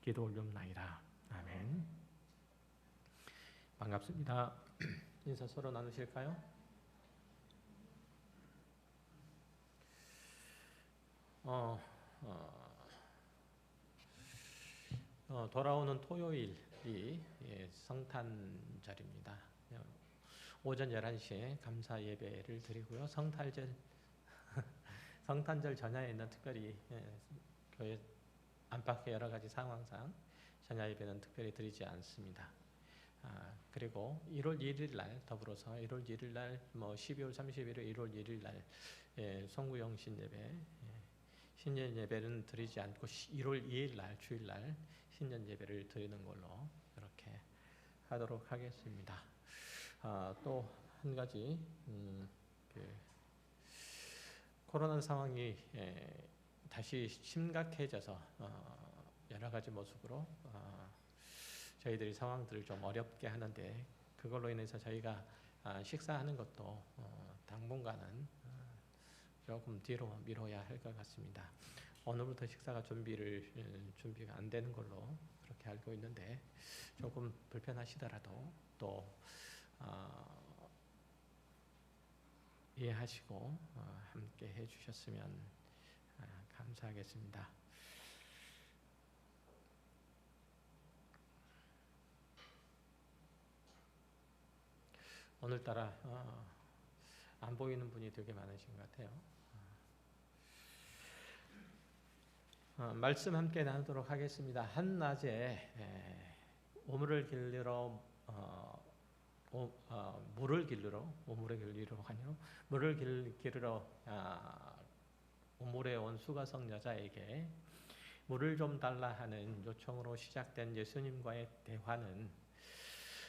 기도 올려옵나이다. 아멘. 반갑습니다. 인사 서로 나누실까요? 돌아오는 토요일이 성탄절입니다. 오전 11시에 감사 예배를 드리고요. 성탄절 전야에는 특별히 교회 안팎의 여러 가지 상황상 전야 예배는 특별히 드리지 않습니다. 그리고 1월 1일 날 더불어서 1월 1일 날 12월 31일 1월 1일 날 송구영 신예배 신년 예배는 드리지 않고 1월 2일 날 주일 날 신년 예배를 드리는 걸로 그렇게 하도록 하겠습니다. 또 한 가지 코로나 상황이 다시 심각해져서 여러 가지 모습으로 저희들이 상황들을 좀 어렵게 하는데 그걸로 인해서 저희가 식사하는 것도 당분간은 조금 뒤로 미뤄야 할 것 같습니다. 오늘부터 식사가 준비가 안 되는 걸로 그렇게 알고 있는데 조금 불편하시더라도 또 이해하시고 함께 해주셨으면 감사하겠습니다. 오늘따라 안 보이는 분이 되게 많으신 것 같아요. 말씀 함께 나누도록 하겠습니다. 한낮에 오물을 길르러 오물에 온 수가성 여자에게 물을 좀 달라 하는 요청으로 시작된 예수님과의 대화는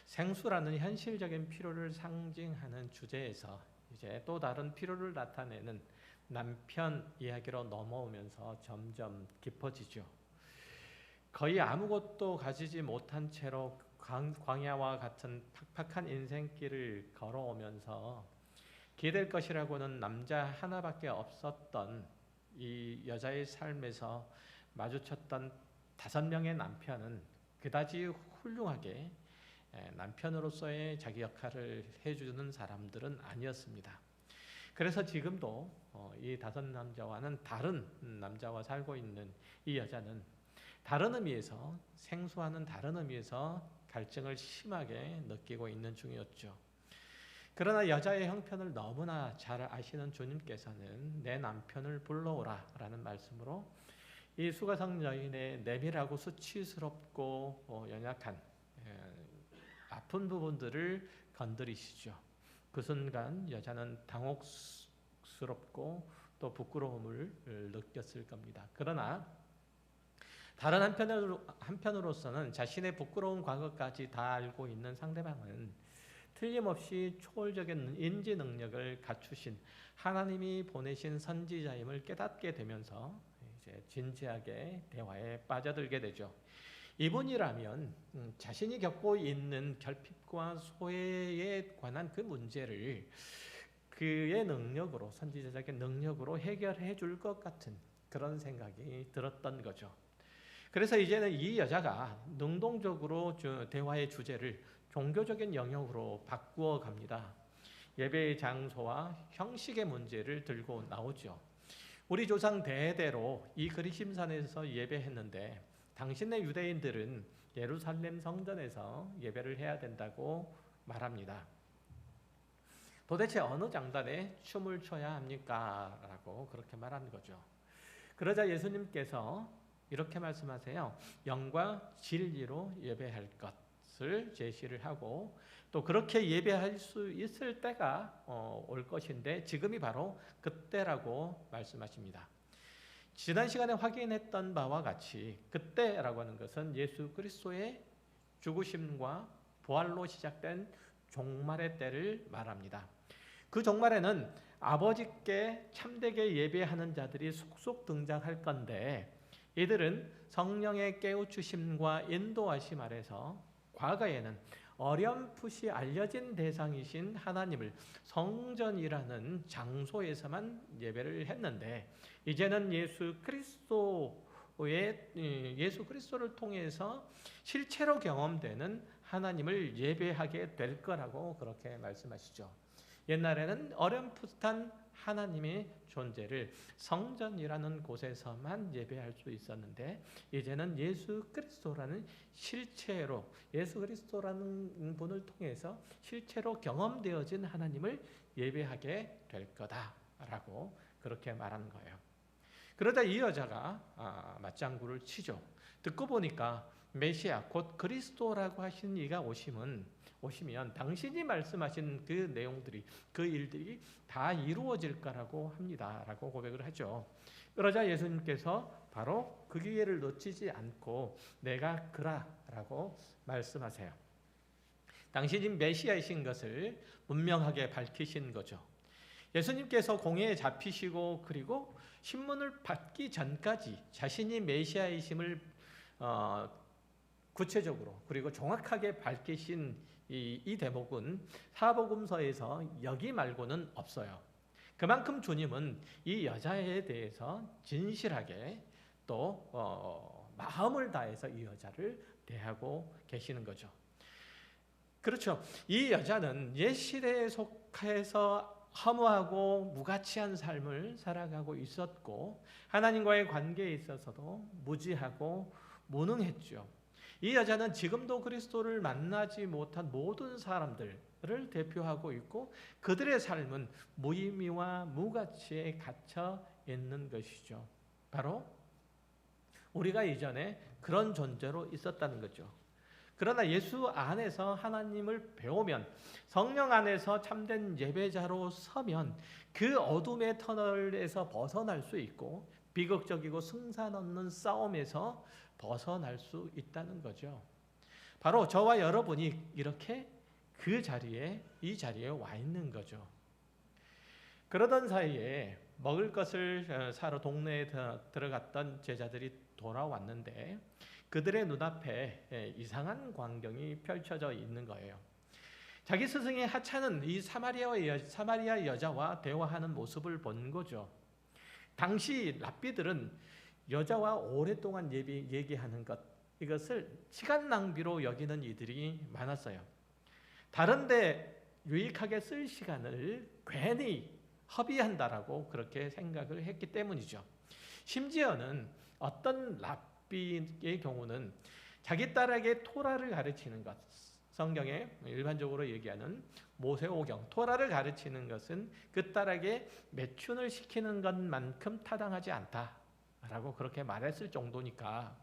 생수라는 현실적인 필요를 상징하는 주제에서 이제 또 다른 필요를 나타내는 남편 이야기로 넘어오면서 점점 깊어지죠. 거의 아무것도 가지지 못한 채로 광야와 같은 팍팍한 인생길을 걸어오면서 기댈 것이라고는 남자 하나밖에 없었던 이 여자의 삶에서 마주쳤던 5명의 남편은 그다지 훌륭하게 남편으로서의 자기 역할을 해주는 사람들은 아니었습니다. 그래서 지금도 이 5남자와는 다른 남자와 살고 있는 이 여자는 다른 의미에서 생소하는 다른 의미에서 갈증을 심하게 느끼고 있는 중이었죠. 그러나 여자의 형편을 너무나 잘 아시는 주님께서는 내 남편을 불러오라 라는 말씀으로 이 수가성 여인의 내밀하고 수치스럽고 연약한 아픈 부분들을 건드리시죠. 그 순간 여자는 당혹스럽고 또 부끄러움을 느꼈을 겁니다. 그러나 다른 한편으로서는 자신의 부끄러운 과거까지 다 알고 있는 상대방은 틀림없이 초월적인 인지 능력을 갖추신 하나님이 보내신 선지자임을 깨닫게 되면서 이제 진지하게 대화에 빠져들게 되죠. 이분이라면 자신이 겪고 있는 결핍과 소외에 관한 그 문제를 그의 능력으로, 선지자적인 능력으로 해결해 줄 것 같은 그런 생각이 들었던 거죠. 그래서 이제는 이 여자가 능동적으로 대화의 주제를 종교적인 영역으로 바꾸어 갑니다. 예배의 장소와 형식의 문제를 들고 나오죠. 우리 조상 대대로 이 그리심산에서 예배했는데 당신의 유대인들은 예루살렘 성전에서 예배를 해야 된다고 말합니다. 도대체 어느 장단에 춤을 춰야 합니까? 라고 그렇게 말하는 거죠. 그러자 예수님께서 이렇게 말씀하세요. 영과 진리로 예배할 것을 제시를 하고 또 그렇게 예배할 수 있을 때가 올 것인데 지금이 바로 그때라고 말씀하십니다. 지난 시간에 확인했던 바와 같이 그때라고 하는 것은 예수 그리스도의 죽으심과 부활로 시작된 종말의 때를 말합니다. 그 종말에는 아버지께 참되게 예배하는 자들이 속속 등장할 건데 이들은 성령의 깨우치심과 인도하심 아래서 과거에는 어렴풋이 알려진 대상이신 하나님을 성전이라는 장소에서만 예배를 했는데 이제는 예수 그리스도 예수 그리스도를 통해서 실체로 경험되는 하나님을 예배하게 될 거라고 그렇게 말씀하시죠. 옛날에는 어렴풋한 하나님의 존재를 성전이라는 곳에서만 예배할 수 있었는데 이제는 예수 그리스도라는 실체로, 예수 그리스도라는 분을 통해서 실체로 경험되어진 하나님을 예배하게 될 거다라고 그렇게 말하는 거예요. 그러다 이 여자가 맞장구를 치죠. 듣고 보니까 메시아 곧 그리스도라고 하신 이가 오시면 당신이 말씀하신 그 내용들이, 그 일들이 다 이루어질 거라고 합니다 라고 고백을 하죠. 그러자 예수님께서 바로 그 기회를 놓치지 않고 내가 그라라고 말씀하세요. 당신이 메시아이신 것을 분명하게 밝히신 거죠. 예수님께서 공회에 잡히시고 그리고 신문을 받기 전까지 자신이 메시아이심을 구체적으로 그리고 정확하게 밝히신 이 대목은 사복음서에서 여기 말고는 없어요. 그만큼 주님은 이 여자에 대해서 진실하게 또 마음을 다해서 이 여자를 대하고 계시는 거죠. 그렇죠. 이 여자는 옛 시대에 속해서 허무하고 무가치한 삶을 살아가고 있었고 하나님과의 관계에 있어서도 무지하고 무능했죠. 이 여자는 지금도 그리스도를 만나지 못한 모든 사람들을 대표하고 있고 그들의 삶은 무의미와 무가치에 갇혀 있는 것이죠. 바로 우리가 이전에 그런 존재로 있었다는 거죠. 그러나 예수 안에서 하나님을 배우면 성령 안에서 참된 예배자로 서면 그 어둠의 터널에서 벗어날 수 있고 비극적이고 승산 없는 싸움에서 벗어날 수 있다는 거죠. 바로 저와 여러분이 이렇게 이 자리에 와 있는 거죠. 그러던 사이에 먹을 것을 사러 동네에 들어갔던 제자들이 돌아왔는데 그들의 눈앞에 이상한 광경이 펼쳐져 있는 거예요. 자기 스승의 하찮은 이 사마리아 여자와 대화하는 모습을 본 거죠. 당시 랍비들은 여자와 오랫동안 얘기하는 것, 이것을 시간 낭비로 여기는 이들이 많았어요. 다른데 유익하게 쓸 시간을 괜히 허비한다라고 그렇게 생각을 했기 때문이죠. 심지어는 어떤 랍비의 경우는 자기 딸에게 토라를 가르치는 것, 성경에 일반적으로 얘기하는 모세오경, 토라를 가르치는 것은 그 딸에게 매춘을 시키는 것만큼 타당하지 않다라고 그렇게 말했을 정도니까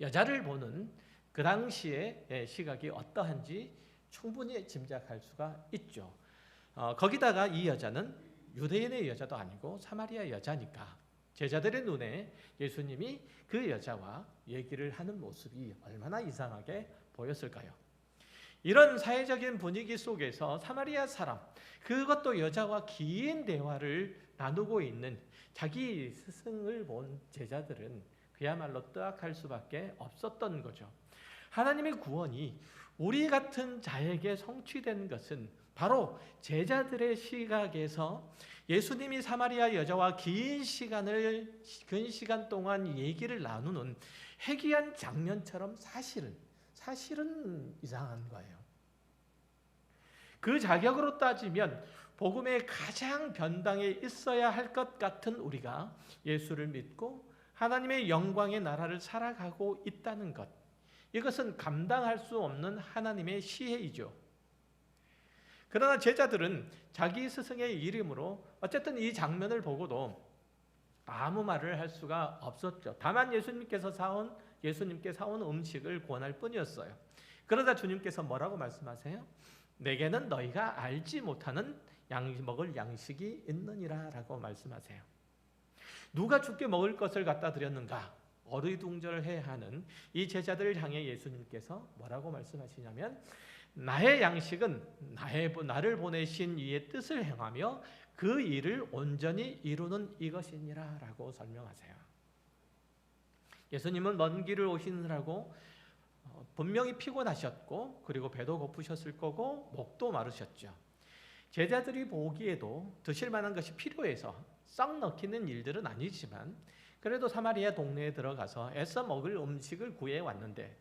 여자를 보는 그 당시의 시각이 어떠한지 충분히 짐작할 수가 있죠. 거기다가 이 여자는 유대인의 여자도 아니고 사마리아 여자니까 제자들의 눈에 예수님이 그 여자와 얘기를 하는 모습이 얼마나 이상하게 보였을까요? 이런 사회적인 분위기 속에서 사마리아 사람, 그것도 여자와 긴 대화를 나누고 있는 자기 스승을 본 제자들은 그야말로 뜨악할 수밖에 없었던 거죠. 하나님의 구원이 우리 같은 자에게 성취된 것은 바로 제자들의 시각에서 예수님이 사마리아 여자와 긴 시간 동안 얘기를 나누는 해기한 장면처럼 사실은 이상한 거예요. 그 자격으로 따지면 복음의 가장 변방에 있어야 할 것 같은 우리가 예수를 믿고 하나님의 영광의 나라를 살아가고 있다는 것, 이것은 감당할 수 없는 하나님의 시혜이죠. 그러나 제자들은 자기 스승의 이름으로 어쨌든 이 장면을 보고도 아무 말을 할 수가 없었죠. 다만 예수님께 사온 음식을 권할 뿐이었어요. 그러다 주님께서 뭐라고 말씀하세요? 내게는 너희가 알지 못하는 먹을 양식이 있느니라 라고 말씀하세요. 누가 주께 먹을 것을 갖다 드렸는가? 어리둥절해하는 이 제자들을 향해 예수님께서 뭐라고 말씀하시냐면 나의 양식은 나를 보내신 이의 뜻을 행하며 그 일을 온전히 이루는 이것이니라 라고 설명하세요. 예수님은 먼 길을 오시느라고 분명히 피곤하셨고 그리고 배도 고프셨을 거고 목도 마르셨죠. 제자들이 보기에도 드실 만한 것이 필요해서 썩 넣히는 일들은 아니지만 그래도 사마리아 동네에 들어가서 애써 먹을 음식을 구해왔는데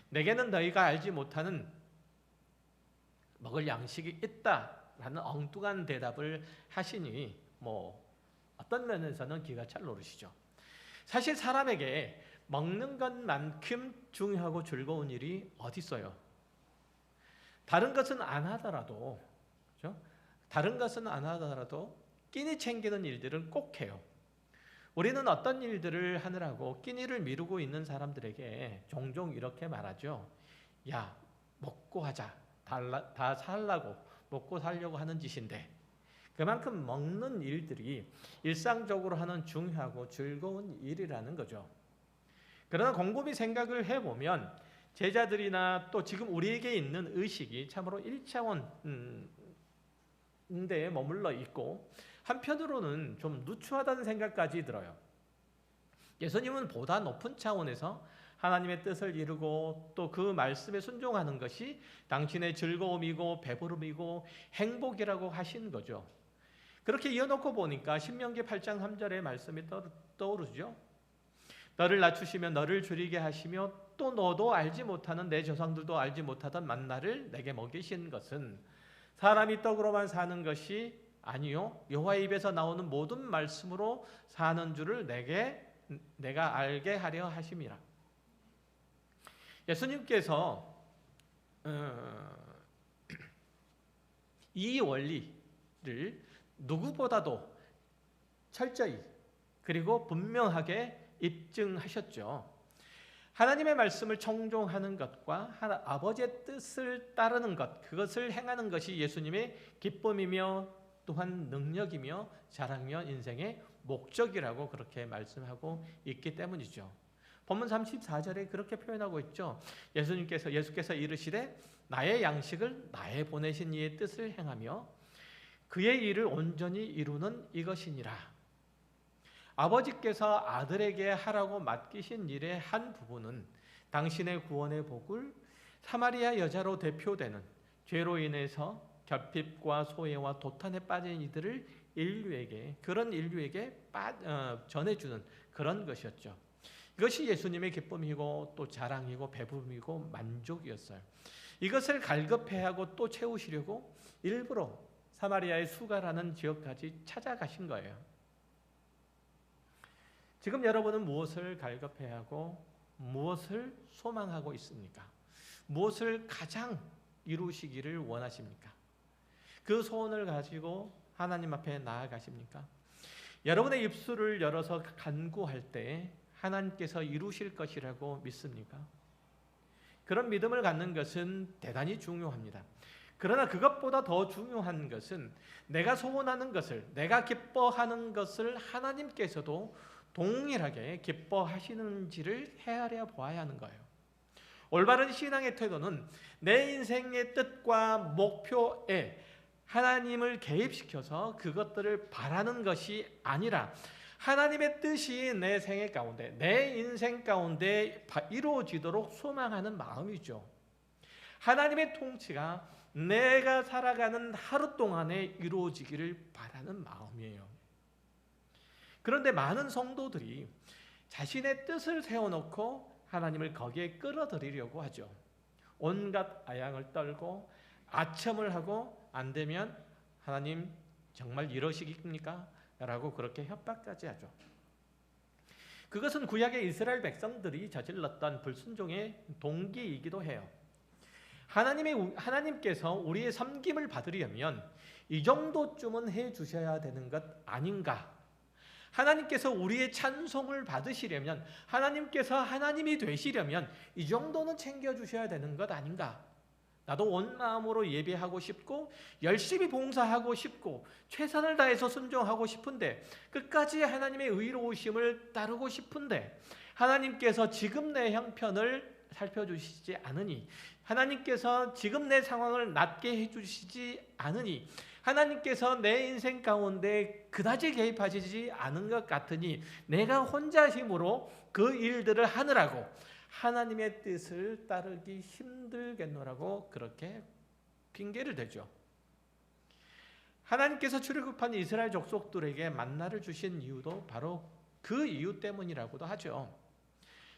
내게는 너희가 알지 못하는 먹을 양식이 있다라는 엉뚱한 대답을 하시니 어떤 면에서는 기가 찰 노릇이죠. 사실 사람에게 먹는 것만큼 중요하고 즐거운 일이 어디 있어요? 다른 것은 안 하더라도, 그렇죠? 다른 것은 안 하더라도 끼니 챙기는 일들은 꼭 해요. 우리는 어떤 일들을 하느라고 끼니를 미루고 있는 사람들에게 종종 이렇게 말하죠. 야, 먹고 하자. 다 살라고 먹고 살려고 하는 짓인데 그만큼 먹는 일들이 일상적으로 하는 중요하고 즐거운 일이라는 거죠. 그러나 곰곰이 생각을 해보면 제자들이나 또 지금 우리에게 있는 의식이 참으로 1차원인데 머물러 있고 한편으로는 좀 누추하다는 생각까지 들어요. 예수님은 보다 높은 차원에서 하나님의 뜻을 이루고 또 그 말씀에 순종하는 것이 당신의 즐거움이고 배부름이고 행복이라고 하신 거죠. 그렇게 이어놓고 보니까 신명기 8장 3절의 말씀이 떠오르죠. 너를 낮추시며 너를 줄이게 하시며 또 너도 알지 못하는 내 조상들도 알지 못하던 만나를 내게 먹이신 것은 사람이 떡으로만 사는 것이 아니요 여호와의 입에서 나오는 모든 말씀으로 사는 줄을 내가 알게 하려 하심이라. 예수님께서 이 원리를 누구보다도 철저히 그리고 분명하게 입증하셨죠. 하나님의 말씀을 청종하는 것과 아버지의 뜻을 따르는 것, 그것을 행하는 것이 예수님의 기쁨이며 또한 능력이며 자랑이며 인생의 목적이라고 그렇게 말씀하고 있기 때문이죠. 본문 34절에 그렇게 표현하고 있죠. 예수께서 이르시되 나의 양식을 나의 보내신 이의 뜻을 행하며 그의 일을 온전히 이루는 이것이니라. 아버지께서 아들에게 하라고 맡기신 일의 한 부분은 당신의 구원의 복을 사마리아 여자로 대표되는 죄로 인해서 결핍과 소외와 도탄에 빠진 이들을 그런 인류에게 전해주는 그런 것이었죠. 이것이 예수님의 기쁨이고 또 자랑이고 배부름이고 만족이었어요. 이것을 갈급해하고 또 채우시려고 일부러 사마리아의 수가라는 지역까지 찾아가신 거예요. 지금 여러분은 무엇을 갈급해하고 무엇을 소망하고 있습니까? 무엇을 가장 이루시기를 원하십니까? 그 소원을 가지고 하나님 앞에 나아가십니까? 여러분의 입술을 열어서 간구할 때 하나님께서 이루실 것이라고 믿습니까? 그런 믿음을 갖는 것은 대단히 중요합니다. 그러나 그것보다 더 중요한 것은 내가 소원하는 것을, 내가 기뻐하는 것을 하나님께서도 동일하게 기뻐하시는지를 헤아려 보아야 하는 거예요. 올바른 신앙의 태도는 내 인생의 뜻과 목표에 하나님을 개입시켜서 그것들을 바라는 것이 아니라 하나님의 뜻이 내 생애 가운데, 내 인생 가운데 이루어지도록 소망하는 마음이죠. 하나님의 통치가 내가 살아가는 하루 동안에 이루어지기를 바라는 마음이에요. 그런데 많은 성도들이 자신의 뜻을 세워놓고 하나님을 거기에 끌어들이려고 하죠. 온갖 아양을 떨고 아첨을 하고 안 되면 하나님 정말 이러시겠습니까? 라고 그렇게 협박까지 하죠. 그것은 구약의 이스라엘 백성들이 저질렀던 불순종의 동기이기도 해요. 하나님께서 우리의 섬김을 받으려면 이 정도쯤은 해주셔야 되는 것 아닌가? 하나님께서 우리의 찬송을 받으시려면, 하나님께서 하나님이 되시려면 이 정도는 챙겨주셔야 되는 것 아닌가? 나도 온 마음으로 예배하고 싶고 열심히 봉사하고 싶고 최선을 다해서 순종하고 싶은데, 끝까지 하나님의 의로우심을 따르고 싶은데 하나님께서 지금 내 형편을 살펴주시지 않으니, 하나님께서 지금 내 상황을 낫게 해주시지 않으니, 하나님께서 내 인생 가운데 그다지 개입하시지 않은 것 같으니 내가 혼자 힘으로 그 일들을 하느라고 하나님의 뜻을 따르기 힘들겠노라고 그렇게 핑계를 대죠. 하나님께서 출애굽한 이스라엘 족속들에게 만나를 주신 이유도 바로 그 이유 때문이라고도 하죠.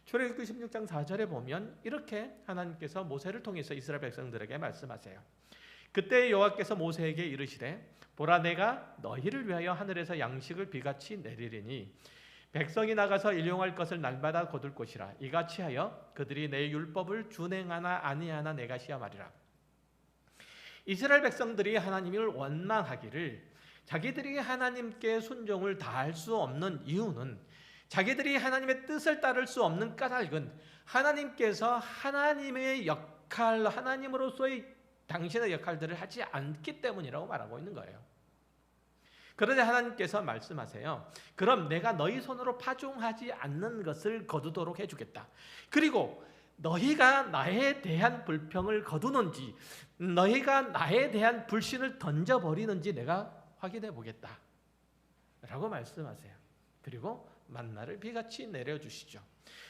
출애굽기 16장 4절에 보면 이렇게 하나님께서 모세를 통해서 이스라엘 백성들에게 말씀하세요. 그때 여호와께서 모세에게 이르시되 보라 내가 너희를 위하여 하늘에서 양식을 비같이 내리리니 백성이 나가서 일용할 것을 날마다 거둘 것이라. 이같이 하여 그들이 내 율법을 준행하나 아니하나 내가 시험하리라. 이스라엘 백성들이 하나님을 원망하기를 자기들이 하나님께 순종을 다할 수 없는 이유는 자기들이 하나님의 뜻을 따를 수 없는 까닭은 하나님께서 하나님의 역할, 하나님으로서의 당신의 역할들을 하지 않기 때문이라고 말하고 있는 거예요. 그러자 하나님께서 말씀하세요. 그럼 내가 너희 손으로 파종하지 않는 것을 거두도록 해주겠다. 그리고 너희가 나에 대한 불평을 거두는지 너희가 나에 대한 불신을 던져버리는지 내가 확인해 보겠다 라고 말씀하세요. 그리고 만나를 비같이 내려주시죠.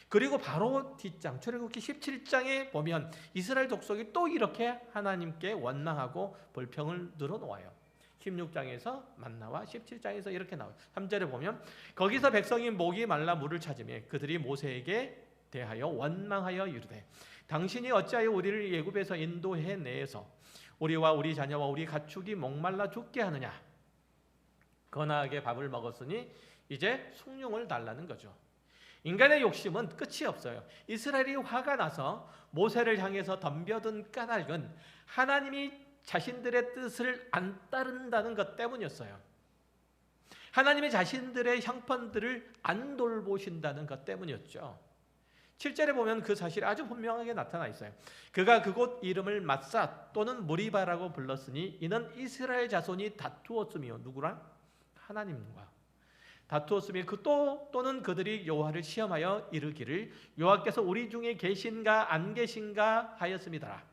그리고 바로 뒷장 출애굽기 17장에 보면 이스라엘 족속이 또 이렇게 하나님께 원망하고 불평을 늘어놓아요. 16장에서 만나와 17장에서 이렇게 나와요. 3절에 보면 거기서 백성이 목이 말라 물을 찾으며 그들이 모세에게 대하여 원망하여 이르되 당신이 어찌하여 우리를 애굽에서 인도해 내서 우리와 우리 자녀와 우리 가축이 목말라 죽게 하느냐. 거나하게 밥을 먹었으니 이제 숭늉을 달라는 거죠. 인간의 욕심은 끝이 없어요. 이스라엘이 화가 나서 모세를 향해서 덤벼든 까닭은 하나님이 자신들의 뜻을 안 따른다는 것 때문이었어요. 하나님이 자신들의 형편들을 안 돌보신다는 것 때문이었죠. 7절에 보면 그 사실이 아주 분명하게 나타나 있어요. 그가 그곳 이름을 마사 또는 무리바라고 불렀으니 이는 이스라엘 자손이 다투었으며 누구랑? 하나님과 다투었으며 또는 그들이 여호와를 시험하여 이르기를 여호와께서 우리 중에 계신가 안 계신가 하였습니다.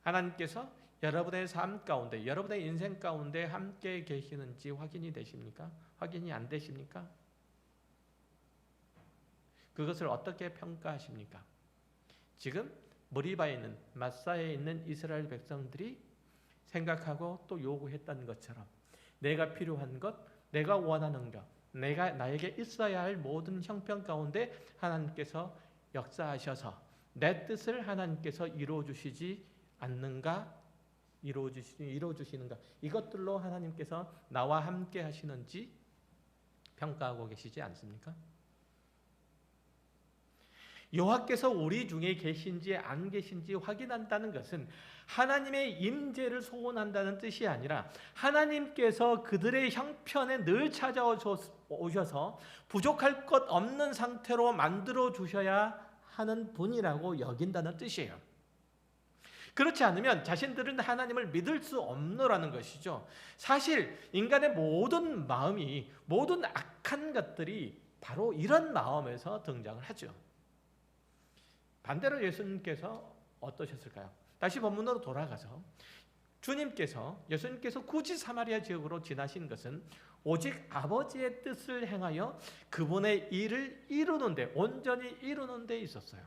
하나님께서 여러분의 삶 가운데 여러분의 인생 가운데 함께 계시는지 확인이 되십니까? 확인이 안 되십니까? 그것을 어떻게 평가하십니까? 지금 무리바에 있는 마사에 있는 이스라엘 백성들이 생각하고 또 요구했던 것처럼 내가 필요한 것, 내가 원하는 것, 내가 나에게 있어야 할 모든 형편 가운데 하나님께서 역사하셔서 내 뜻을 하나님께서 이루어 주시지 않는가? 이루어 주시는가? 이것들로 하나님께서 나와 함께 하시는지 평가하고 계시지 않습니까? 여호와께서 우리 중에 계신지 안 계신지 확인한다는 것은 하나님의 임재를 소원한다는 뜻이 아니라 하나님께서 그들의 형편에 늘 찾아오셔서 부족할 것 없는 상태로 만들어 주셔야 하는 분이라고 여긴다는 뜻이에요. 그렇지 않으면 자신들은 하나님을 믿을 수 없노라는 것이죠. 사실 인간의 모든 마음이 모든 악한 것들이 바로 이런 마음에서 등장을 하죠. 반대로 예수님께서 어떠셨을까요? 다시 본문으로 돌아가서 예수님께서 굳이 사마리아 지역으로 지나신 것은 오직 아버지의 뜻을 행하여 그분의 일을 이루는 데, 온전히 이루는 데 있었어요.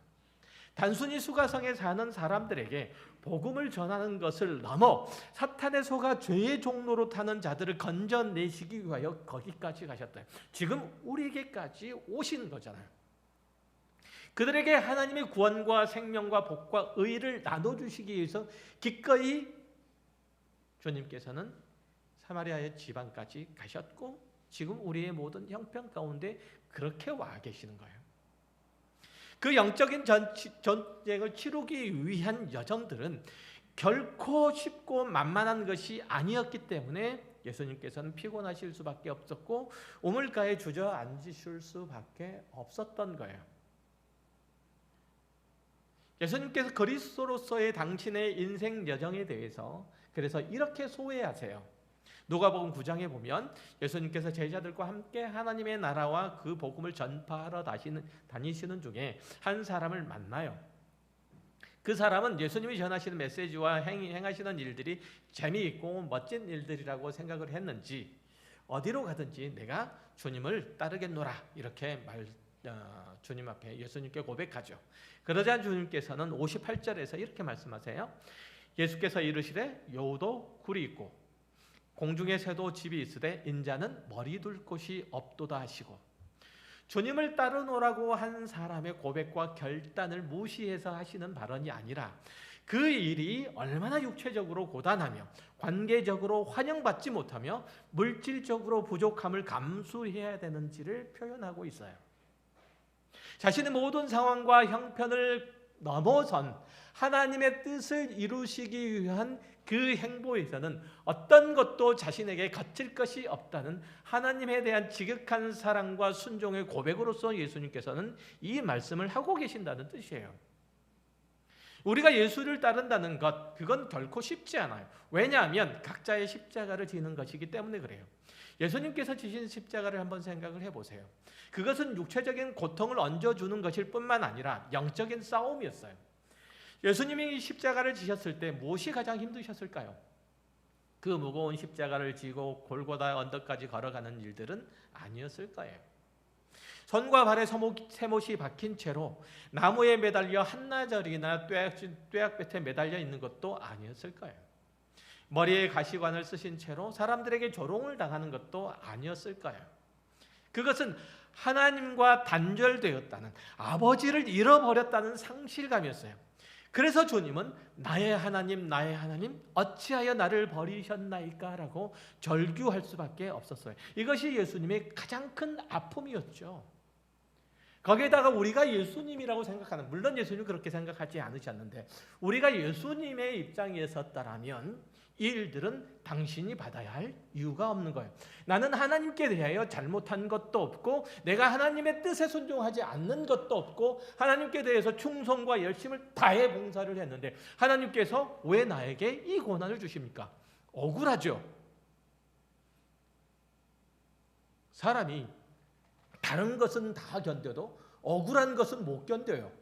단순히 수가성에 사는 사람들에게 복음을 전하는 것을 넘어 사탄의 소가 죄의 종로로 타는 자들을 건져내시기 위하여 거기까지 가셨다. 지금 우리에게까지 오신 거잖아요. 그들에게 하나님의 구원과 생명과 복과 의를 나눠주시기 위해서 기꺼이 주님께서는 사마리아의 지방까지 가셨고 지금 우리의 모든 형편 가운데 그렇게 와 계시는 거예요. 그 영적인 전쟁을 치르기 위한 여정들은 결코 쉽고 만만한 것이 아니었기 때문에 예수님께서는 피곤하실 수밖에 없었고 우물가에 주저앉으실 수밖에 없었던 거예요. 예수님께서 그리스도로서의 당신의 인생 여정에 대해서 그래서 이렇게 소회하세요. 누가복음 9장에 보면 예수님께서 제자들과 함께 하나님의 나라와 그 복음을 전파하러 다니시는 중에 한 사람을 만나요. 그 사람은 예수님이 전하시는 메시지와 행하시는 일들이 재미있고 멋진 일들이라고 생각을 했는지 어디로 가든지 내가 주님을 따르겠노라 이렇게 주님 앞에 예수님께 고백하죠. 그러자 주님께서는 58절에서 이렇게 말씀하세요. 예수께서 이르시되 여우도 굴이 있고 공중에 새도 집이 있으되 인자는 머리 둘 곳이 없도다 하시고, 주님을 따르노라고 한 사람의 고백과 결단을 무시해서 하시는 발언이 아니라 그 일이 얼마나 육체적으로 고단하며 관계적으로 환영받지 못하며 물질적으로 부족함을 감수해야 되는지를 표현하고 있어요. 자신의 모든 상황과 형편을 넘어선 하나님의 뜻을 이루시기 위한 그 행보에서는 어떤 것도 자신에게 거칠 것이 없다는 하나님에 대한 지극한 사랑과 순종의 고백으로서 예수님께서는 이 말씀을 하고 계신다는 뜻이에요. 우리가 예수를 따른다는 것, 그건 결코 쉽지 않아요. 왜냐하면 각자의 십자가를 지는 것이기 때문에 그래요. 예수님께서 지신 십자가를 한번 생각을 해보세요. 그것은 육체적인 고통을 얹어주는 것일 뿐만 아니라 영적인 싸움이었어요. 예수님이 십자가를 지셨을 때 무엇이 가장 힘드셨을까요? 그 무거운 십자가를 지고 골고다 언덕까지 걸어가는 일들은 아니었을 거예요. 손과 발에 세못이 박힌 채로 나무에 매달려 한나절이나 뙤약볕에 매달려 있는 것도 아니었을 거예요. 머리에 가시관을 쓰신 채로 사람들에게 조롱을 당하는 것도 아니었을 거예요. 그것은 하나님과 단절되었다는, 아버지를 잃어버렸다는 상실감이었어요. 그래서 주님은 나의 하나님, 나의 하나님, 어찌하여 나를 버리셨나이까? 라고 절규할 수밖에 없었어요. 이것이 예수님의 가장 큰 아픔이었죠. 거기에다가 우리가 예수님이라고 생각하는, 물론 예수님은 그렇게 생각하지 않으셨는데 우리가 예수님의 입장에 섰다라면 이 일들은 당신이 받아야 할 이유가 없는 거예요. 나는 하나님께 대하여 잘못한 것도 없고 내가 하나님의 뜻에 순종하지 않는 것도 없고 하나님께 대해서 충성과 열심을 다해 봉사를 했는데 하나님께서 왜 나에게 이 고난을 주십니까? 억울하죠. 사람이 다른 것은 다 견뎌도 억울한 것은 못 견뎌요.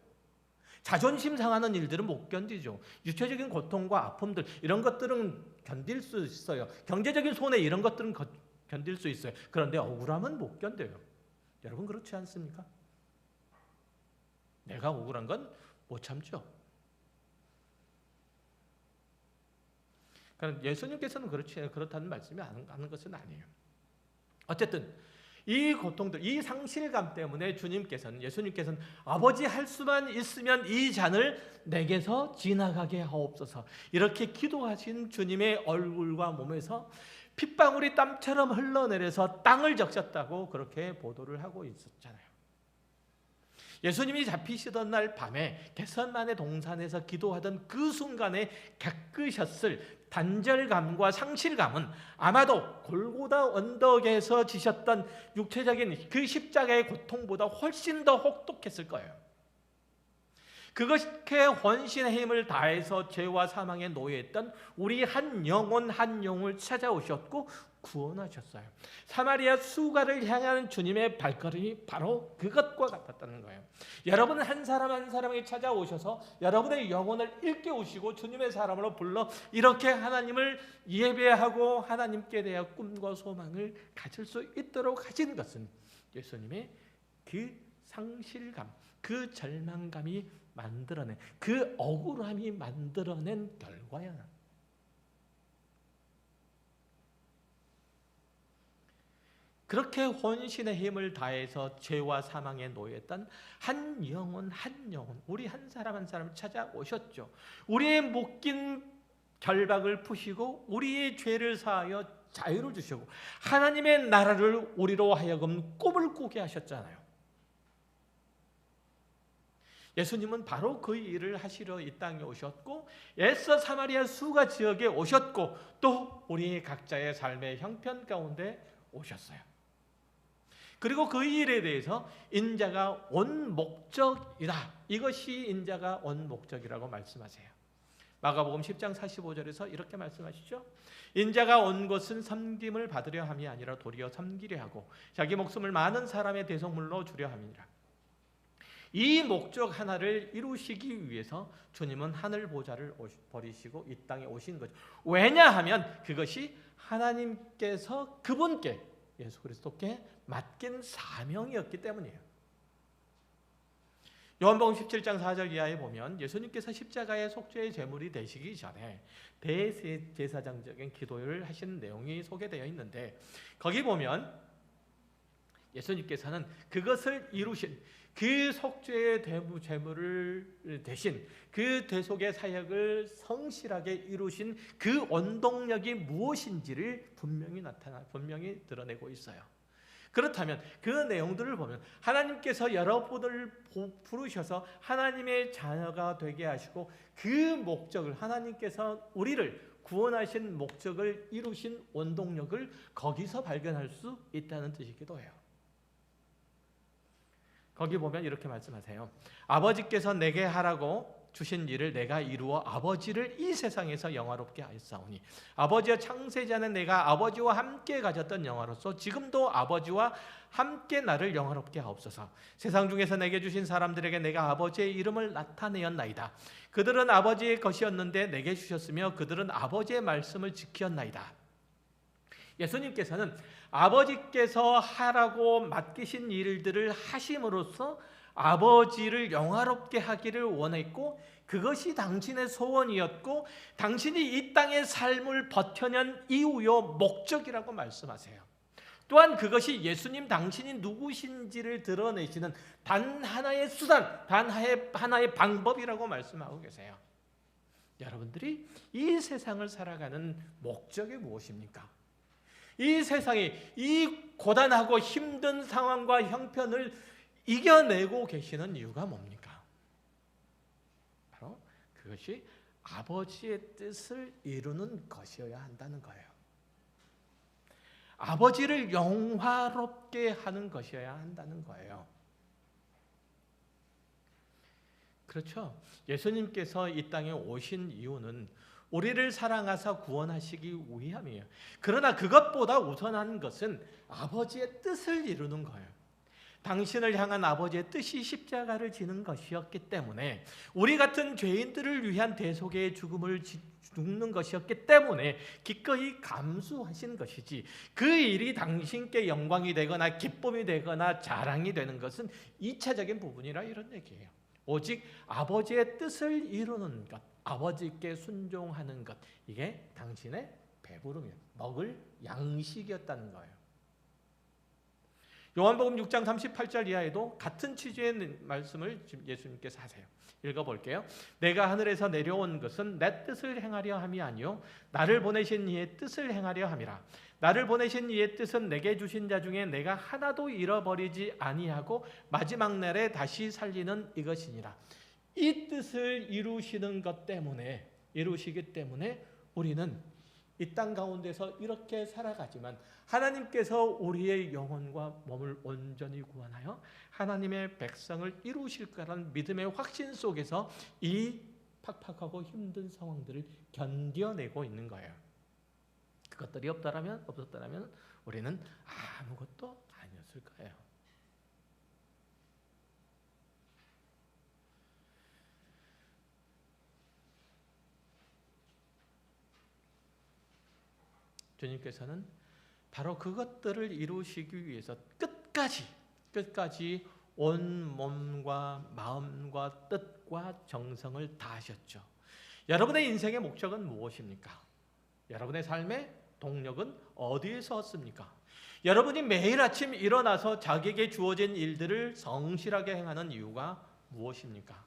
자존심 상하는 일들은 못 견디죠. 유체적인 고통과 아픔들, 이런 것들은 견딜 수 있어요. 경제적인 손해, 이런 것들은 견딜 수 있어요. 그런데 억울함은 못 견뎌요. 여러분 그렇지 않습니까? 내가 억울한 건 못 참죠. 그러니까 예수님께서는 그렇다는 말씀이 하는 것은 아니에요. 어쨌든 이 고통들, 이 상실감 때문에 예수님께서는 아버지 할 수만 있으면 이 잔을 내게서 지나가게 하옵소서, 이렇게 기도하신 주님의 얼굴과 몸에서 핏방울이 땀처럼 흘러내려서 땅을 적셨다고 그렇게 보도를 하고 있었잖아요. 예수님이 잡히시던 날 밤에 겟세마네 동산에서 기도하던 그 순간에 겪으셨을 단절감과 상실감은 아마도 골고다 언덕에서 지셨던 육체적인 그 십자가의 고통보다 훨씬 더 혹독했을 거예요. 그것게 헌신의 힘을 다해서 죄와 사망에 노예했던 우리 한 영혼을 찾아오셨고 구원하셨어요. 사마리아 수가를 향하는 주님의 발걸음이 바로 그것과 같았다는 거예요. 여러분은 한 사람 한 사람에게 찾아오셔서 여러분의 영혼을 일깨우시고 주님의 사람으로 불러 이렇게 하나님을 예배하고 하나님께 대한 꿈과 소망을 가질 수 있도록 하신 것은 예수님의 그 상실감, 그 절망감이 만들어낸, 그 억울함이 만들어낸 결과야. 그렇게 혼신의 힘을 다해서 죄와 사망에 노예했던 한 영혼 우리 한 사람 한 사람을 찾아오셨죠. 우리의 묶인 결박을 푸시고 우리의 죄를 사하여 자유를 주시고 하나님의 나라를 우리로 하여금 꿈을 꾸게 하셨잖아요. 예수님은 바로 그 일을 하시러 이 땅에 오셨고 애써 사마리아 수가 지역에 오셨고 또 우리 각자의 삶의 형편 가운데 오셨어요. 그리고 그 일에 대해서 인자가 온 목적이다. 이것이 인자가 온 목적이라고 말씀하세요. 마가복음 10장 45절에서 이렇게 말씀하시죠. 인자가 온 것은 섬김을 받으려 함이 아니라 도리어 섬기려 하고 자기 목숨을 많은 사람의 대속물로 주려 함이니라. 이 목적 하나를 이루시기 위해서 주님은 하늘 보좌를 버리시고 이 땅에 오신 거죠. 왜냐하면 그것이 하나님께서 그분께 예수 그리스도께 맡긴 사명이었기 때문이에요. 요한복음 17장 4절 이하에 보면 예수님께서 십자가의 속죄의 제물이 되시기 전에 대제사장적인 기도를 하시는 내용이 소개되어 있는데, 거기 보면 예수님께서는 그것을 이루신 그 속죄의 제물을 대신 그 대속의 사역을 성실하게 이루신 그 원동력이 무엇인지를 분명히 드러내고 있어요. 그렇다면 그 내용들을 보면 하나님께서 여러분을 부르셔서 하나님의 자녀가 되게 하시고 그 목적을, 하나님께서 우리를 구원하신 목적을 이루신 원동력을 거기서 발견할 수 있다는 뜻이기도 해요. 거기 보면 이렇게 말씀하세요. 아버지께서 내게 하라고 주신 일을 내가 이루어 아버지를 이 세상에서 영화롭게 하였사오니 아버지와 창세자는 내가 아버지와 함께 가졌던 영화로서 지금도 아버지와 함께 나를 영화롭게 하옵소서. 세상 중에서 내게 주신 사람들에게 내가 아버지의 이름을 나타내었나이다. 그들은 아버지의 것이었는데 내게 주셨으며 그들은 아버지의 말씀을 지켰나이다. 예수님께서는 아버지께서 하라고 맡기신 일들을 하심으로써 아버지를 영화롭게 하기를 원했고, 그것이 당신의 소원이었고 당신이 이 땅의 삶을 버텨낸 이유요 목적이라고 말씀하세요. 또한 그것이 예수님 당신이 누구신지를 드러내시는 단 하나의 수단, 단 하나의 방법이라고 말씀하고 계세요. 여러분들이 이 세상을 살아가는 목적이 무엇입니까? 이 세상이 이 고단하고 힘든 상황과 형편을 이겨내고 계시는 이유가 뭡니까? 바로 그것이 아버지의 뜻을 이루는 것이어야 한다는 거예요. 아버지를 영화롭게 하는 것이어야 한다는 거예요. 그렇죠? 예수님께서 이 땅에 오신 이유는 우리를 사랑하사 구원하시기 위함이에요. 그러나 그것보다 우선한 것은 아버지의 뜻을 이루는 거예요. 당신을 향한 아버지의 뜻이 십자가를 지는 것이었기 때문에, 우리 같은 죄인들을 위한 대속의 죽음을 죽는 것이었기 때문에 기꺼이 감수하신 것이지, 그 일이 당신께 영광이 되거나 기쁨이 되거나 자랑이 되는 것은 2차적인 부분이라 이런 얘기예요. 오직 아버지의 뜻을 이루는 것, 아버지께 순종하는 것, 이게 당신의 배부름이에요. 먹을 양식이었다는 거예요. 요한복음 6장 38절 이하에도 같은 취지의 말씀을 예수님께서 하세요. 읽어볼게요. 내가 하늘에서 내려온 것은 내 뜻을 행하려 함이 아니요 나를 보내신 이의 뜻을 행하려 함이라. 나를 보내신 이의 뜻은 내게 주신 자 중에 내가 하나도 잃어버리지 아니하고 마지막 날에 다시 살리는 이것이니라. 이 뜻을 이루시기 때문에 우리는 이 땅 가운데서 이렇게 살아가지만, 하나님께서 우리의 영혼과 몸을 온전히 구원하여 하나님의 백성을 이루실 거라는 믿음의 확신 속에서 이 팍팍하고 힘든 상황들을 견뎌내고 있는 거예요. 그것들이 없었더라면 우리는 아무것도 아니었을 거예요. 주님께서는 바로 그것들을 이루시기 위해서 끝까지 온 몸과 마음과 뜻과 정성을 다하셨죠. 여러분의 인생의 목적은 무엇입니까? 여러분의 삶의 동력은 어디에서 왔습니까? 여러분이 매일 아침 일어나서 자기에게 주어진 일들을 성실하게 행하는 이유가 무엇입니까?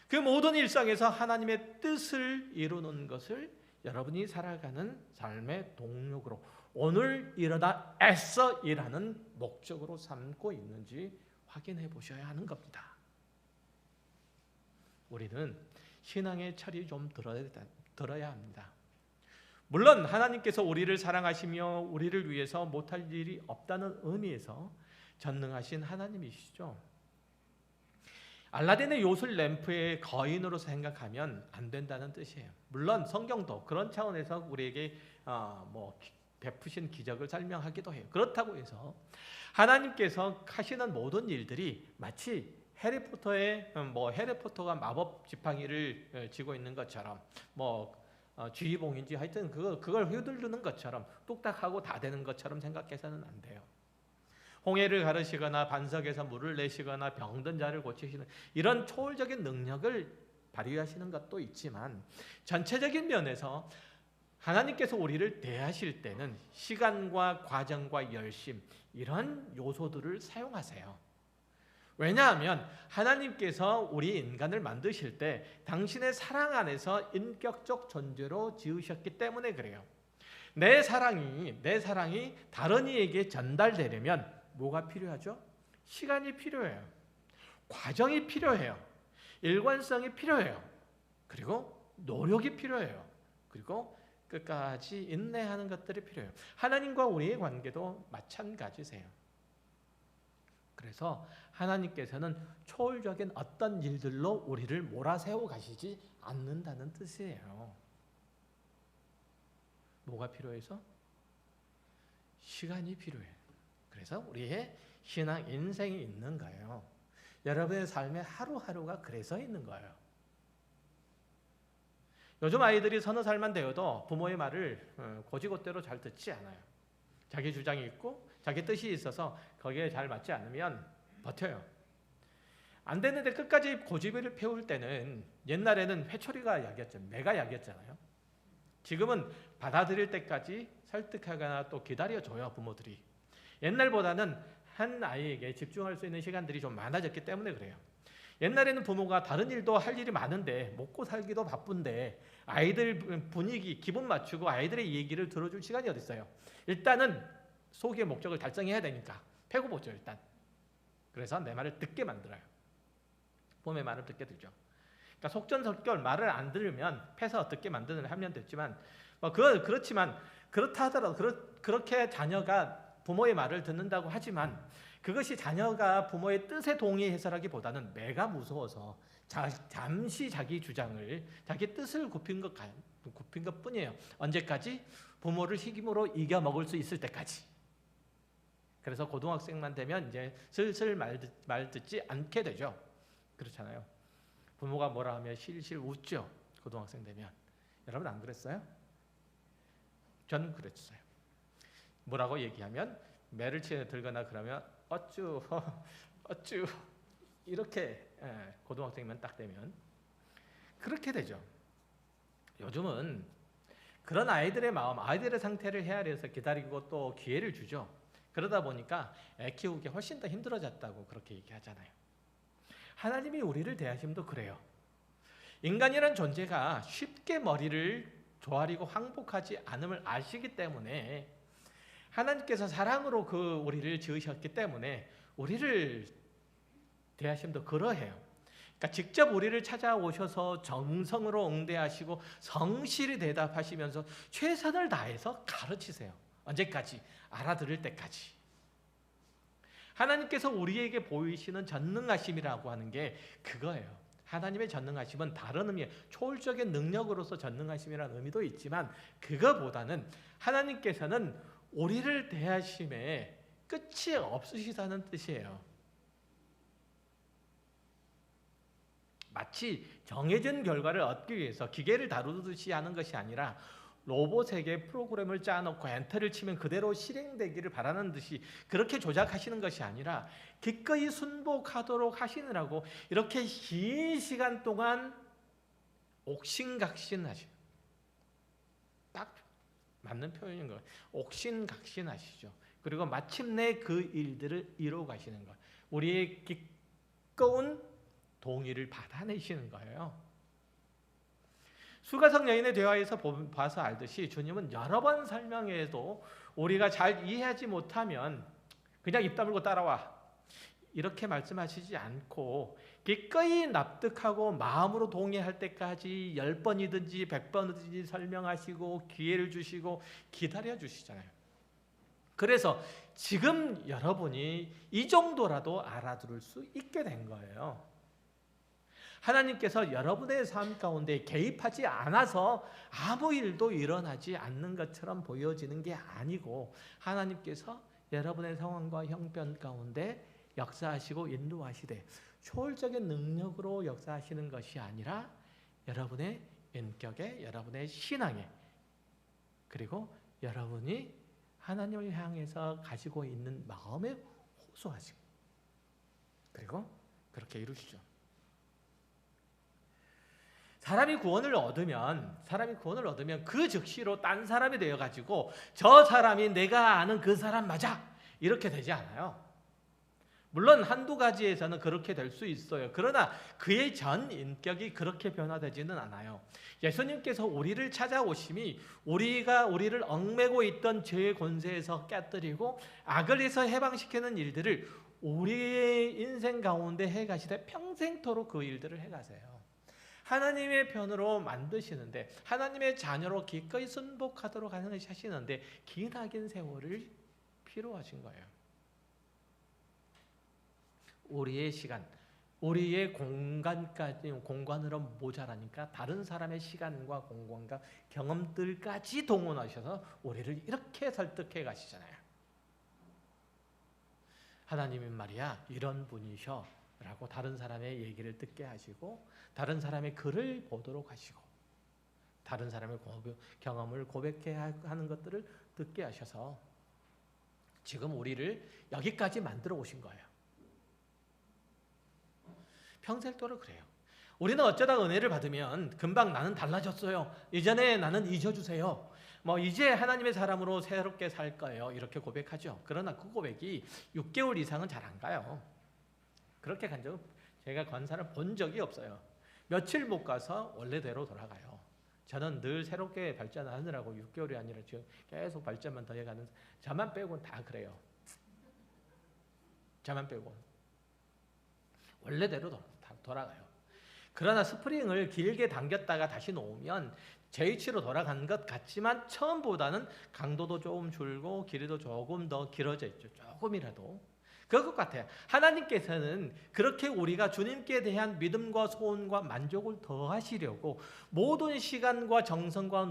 그 모든 일상에서 하나님의 뜻을 이루는 것을 여러분이 살아가는 삶의 동력으로, 오늘 일어나 애써 일하는 목적으로 삼고 있는지 확인해 보셔야 하는 겁니다. 우리는 신앙의 철이 좀 들어야 합니다. 물론 하나님께서 우리를 사랑하시며 우리를 위해서 못할 일이 없다는 의미에서 전능하신 하나님이시죠. 알라딘의 요술 램프의 거인으로 생각하면 안 된다는 뜻이에요. 물론 성경도 그런 차원에서 우리에게 베푸신 기적을 설명하기도 해요. 그렇다고 해서 하나님께서 하시는 모든 일들이 마치 해리포터가 마법 지팡이를 쥐고 있는 것처럼, 쥐봉인지 하여튼 그걸 휘두르는 것처럼 뚝딱하고 다 되는 것처럼 생각해서는 안 돼요. 홍해를 가르시거나 반석에서 물을 내시거나 병든 자를 고치시는 이런 초월적인 능력을 발휘하시는 것도 있지만 전체적인 면에서 하나님께서 우리를 대하실 때는 시간과 과정과 열심 이런 요소들을 사용하세요. 왜냐하면 하나님께서 우리 인간을 만드실 때 당신의 사랑 안에서 인격적 존재로 지으셨기 때문에 그래요. 내 사랑이 다른 이에게 전달되려면 뭐가 필요하죠? 시간이 필요해요. 과정이 필요해요. 일관성이 필요해요. 그리고 노력이 필요해요. 그리고 끝까지 인내하는 것들이 필요해요. 하나님과 우리의 관계도 마찬가지세요. 그래서 하나님께서는 초월적인 어떤 일들로 우리를 몰아세워 가시지 않는다는 뜻이에요. 뭐가 필요해서? 시간이 필요해요. 그래서 우리의 신앙 인생이 있는 거예요. 여러분의 삶의 하루하루가 그래서 있는 거예요. 요즘 아이들이 서너 살만 되어도 부모의 말을 고지고대로 잘 듣지 않아요. 자기 주장이 있고 자기 뜻이 있어서 거기에 잘 맞지 않으면 버텨요. 안 되는데 끝까지 고집을 피울 때는 옛날에는 회초리가 약이었죠. 매가 약이었잖아요. 지금은 받아들일 때까지 설득하거나 또 기다려줘요, 부모들이. 옛날보다는 한 아이에게 집중할 수 있는 시간들이 좀 많아졌기 때문에 그래요. 옛날에는 부모가 다른 일도 할 일이 많은데 먹고 살기도 바쁜데 아이들 분위기, 기분 맞추고 아이들의 얘기를 들어줄 시간이 어디 있어요. 일단은 소기의 목적을 달성해야 되니까 패고 보죠, 일단. 그래서 내 말을 듣게 만들어요. 부모의 말을 듣게 들죠. 그러니까 속전속결 말을 안 들으면 패서 듣게 만드는 하면 됐지만 그렇지만 그렇다 하더라도 그렇게 자녀가 부모의 말을 듣는다고 하지만 그것이 자녀가 부모의 뜻에 동의해서라기보다는 매가 무서워서 잠시 자기 주장을 자기 뜻을 굽힌 것뿐이에요. 언제까지? 부모를 힘으로 이겨 먹을 수 있을 때까지. 그래서 고등학생만 되면 이제 슬슬 말 듣지 않게 되죠. 그렇잖아요. 부모가 뭐라 하면 실실 웃죠. 고등학생 되면. 여러분 안 그랬어요? 저는 그랬어요. 뭐라고 얘기하면 매를 들거나 그러면 어쭈 이렇게 고등학생이면 딱 되면 그렇게 되죠. 요즘은 그런 아이들의 마음, 아이들의 상태를 헤아려서 기다리고 또 기회를 주죠. 그러다 보니까 애 키우기 훨씬 더 힘들어졌다고 그렇게 얘기하잖아요. 하나님이 우리를 대하심도 그래요. 인간이란 존재가 쉽게 머리를 조아리고 항복하지 않음을 아시기 때문에 하나님께서 사랑으로 우리를 지으셨기 때문에 우리를 대하심도 그러해요. 그러니까 직접 우리를 찾아오셔서 정성으로 응대하시고 성실히 대답하시면서 최선을 다해서 가르치세요. 언제까지? 알아들을 때까지. 하나님께서 우리에게 보이시는 전능하심이라고 하는 게 그거예요. 하나님의 전능하심은 다른 의미의 초월적인 능력으로서 전능하심이라는 의미도 있지만 그거보다는 하나님께서는 우리를 대하심에 끝이 없으시다는 뜻이에요. 마치 정해진 결과를 얻기 위해서 기계를 다루듯이 하는 것이 아니라 로봇에게 프로그램을 짜놓고 엔터를 치면 그대로 실행되기를 바라는 듯이 그렇게 조작하시는 것이 아니라 기꺼이 순복하도록 하시느라고 이렇게 긴 시간 동안 옥신각신하시죠. 딱 맞는 표현인 거예요. 옥신각신하시죠. 그리고 마침내 그 일들을 이루어 가시는 거예요. 우리의 기꺼운 동의를 받아내시는 거예요. 수가성 여인의 대화에서 봐서 알듯이 주님은 여러 번 설명해도 우리가 잘 이해하지 못하면 그냥 입 다물고 따라와 이렇게 말씀하시지 않고 기꺼이 납득하고 마음으로 동의할 때까지 10번이든지 100번이든지 설명하시고 기회를 주시고 기다려 주시잖아요. 그래서 지금 여러분이 이 정도라도 알아들을 수 있게 된 거예요. 하나님께서 여러분의 삶 가운데 개입하지 않아서 아무 일도 일어나지 않는 것처럼 보여지는 게 아니고 하나님께서 여러분의 상황과 형편 가운데 역사하시고 인도하시되 초월적인 능력으로 역사하시는 것이 아니라 여러분의 인격에, 여러분의 신앙에, 그리고 여러분이 하나님을 향해서 가지고 있는 마음의 협소하시고 그리고 그렇게 이루시죠. 사람이 구원을 얻으면 그 즉시로 딴 사람이 되어가지고 저 사람이 내가 아는 그 사람 맞아 이렇게 되지 않아요. 물론 한두 가지에서는 그렇게 될 수 있어요. 그러나 그의 전 인격이 그렇게 변화되지는 않아요. 예수님께서 우리를 찾아오심이 우리를 얽매고 있던 죄의 권세에서 깨뜨리고 악을 해서 해방시키는 일들을 우리의 인생 가운데 해가시되 평생토록 그 일들을 해가세요. 하나님의 편으로 만드시는데 하나님의 자녀로 기꺼이 순복하도록 하시는데 기나긴 세월을 필요하신 거예요. 우리의 시간, 우리의 공간으로 모자라니까 다른 사람의 시간과 공간과 경험들까지 동원하셔서 우리를 이렇게 설득해 가시잖아요. 하나님은 말이야 이런 분이셔 라고 다른 사람의 얘기를 듣게 하시고 다른 사람의 글을 보도록 하시고 다른 사람의 경험을 고백해야 하는 것들을 듣게 하셔서 지금 우리를 여기까지 만들어 오신 거예요. 평생토록 그래요. 우리는 어쩌다 은혜를 받으면 금방 나는 달라졌어요. 이전에 나는 잊어주세요. 이제 하나님의 사람으로 새롭게 살 거예요. 이렇게 고백하죠. 그러나 그 고백이 6개월 이상은 잘 안 가요. 그렇게 간 적 제가 관사를 본 적이 없어요. 며칠 못 가서 원래대로 돌아가요. 저는 늘 새롭게 발전하느라고 6개월이 아니라 지금 계속 발전만 더 해가는 저만 빼고는 다 그래요. 저만 빼고 원래대로 돌아가요. 그러나 스프링을 길게 당겼다가 다시 놓으면 J치로 돌아간 것 같지만 처음보다는 강도도 조금 줄고 길이도 조금 더 길어져 있죠. 조금이라도. 그것 같아요. 하나님께서는 그렇게 우리가 주님께 대한 믿음과 소원과 만족을 더하시려고 모든 시간과 정성과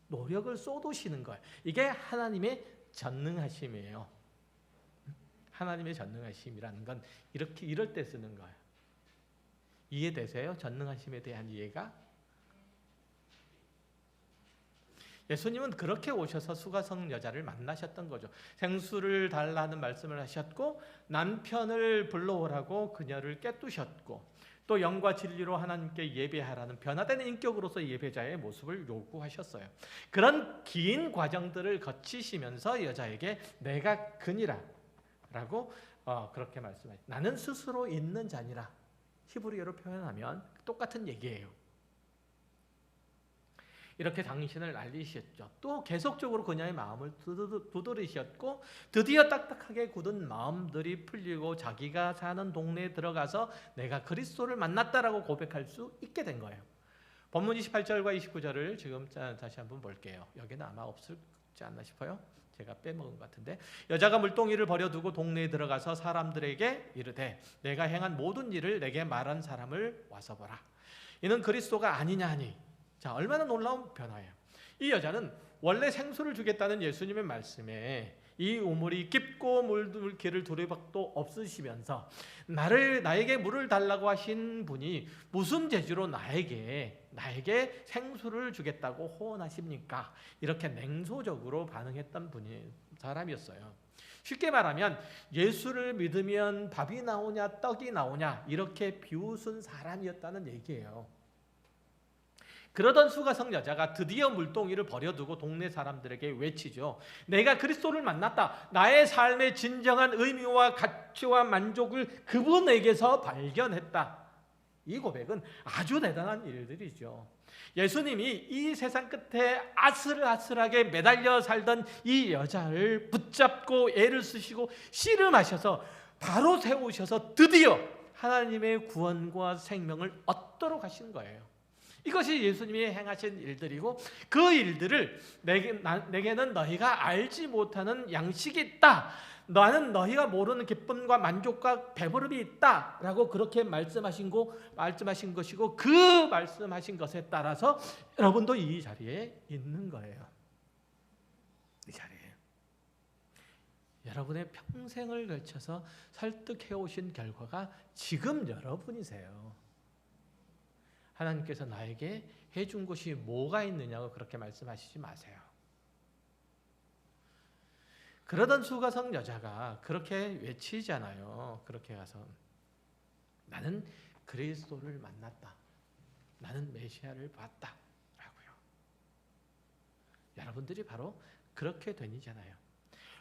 노력을 쏟으시는 거예요. 이게 하나님의 전능하심이에요. 하나님의 전능하심이라는 건 이럴 때 쓰는 거예요. 이해되세요? 전능하심에 대한 이해가? 예수님은 그렇게 오셔서 수가성 여자를 만나셨던 거죠. 생수를 달라는 말씀을 하셨고 남편을 불러오라고 그녀를 깨뜨셨고 또 영과 진리로 하나님께 예배하라는 변화된 인격으로서 예배자의 모습을 요구하셨어요. 그런 긴 과정들을 거치시면서 여자에게 내가 그니라 라고 그렇게 말씀하셨어요. 나는 스스로 있는 자니라. 히브리어로 표현하면 똑같은 얘기예요. 이렇게 당신을 알리셨죠. 또 계속적으로 그녀의 마음을 두드리셨고 드디어 딱딱하게 굳은 마음들이 풀리고 자기가 사는 동네에 들어가서 내가 그리스도를 만났다라고 고백할 수 있게 된 거예요. 본문 28절과 29절을 지금 다시 한번 볼게요. 여기는 아마 없지 않나 싶어요. 제가 빼먹은 것 같은데 여자가 물동이를 버려두고 동네에 들어가서 사람들에게 이르되 내가 행한 모든 일을 내게 말한 사람을 와서 보라. 이는 그리스도가 아니냐 하니 자, 얼마나 놀라운 변화예요. 이 여자는 원래 생수를 주겠다는 예수님의 말씀에 이 우물이 깊고 물길을 두리박도 없으시면서 나에게 물을 달라고 하신 분이 무슨 재주로 나에게 생수를 주겠다고 호언하십니까? 이렇게 냉소적으로 반응했던 사람이었어요. 쉽게 말하면 예수를 믿으면 밥이 나오냐 떡이 나오냐 이렇게 비웃은 사람이었다는 얘기예요. 그러던 수가성 여자가 드디어 물동이를 버려두고 동네 사람들에게 외치죠. 내가 그리스도를 만났다. 나의 삶의 진정한 의미와 가치와 만족을 그분에게서 발견했다. 이 고백은 아주 대단한 일들이죠. 예수님이 이 세상 끝에 아슬아슬하게 매달려 살던 이 여자를 붙잡고 애를 쓰시고 씨름하셔서 바로 세우셔서 드디어 하나님의 구원과 생명을 얻도록 하신 거예요. 이것이 예수님이 행하신 일들이고 그 일들을 내게는 너희가 알지 못하는 양식이 있다. 나는 너희가 모르는 기쁨과 만족과 배부름이 있다. 라고 그렇게 말씀하신 것이고 그 말씀하신 것에 따라서 여러분도 이 자리에 있는 거예요. 이 자리에. 여러분의 평생을 걸쳐서 설득해 오신 결과가 지금 여러분이세요. 하나님께서 나에게 해준 것이 뭐가 있느냐고 그렇게 말씀하시지 마세요. 그러던 수가성 여자가 그렇게 외치잖아요. 그렇게 가서 나는 그리스도를 만났다. 나는 메시아를 봤다. 라고요. 여러분들이 바로 그렇게 되니잖아요.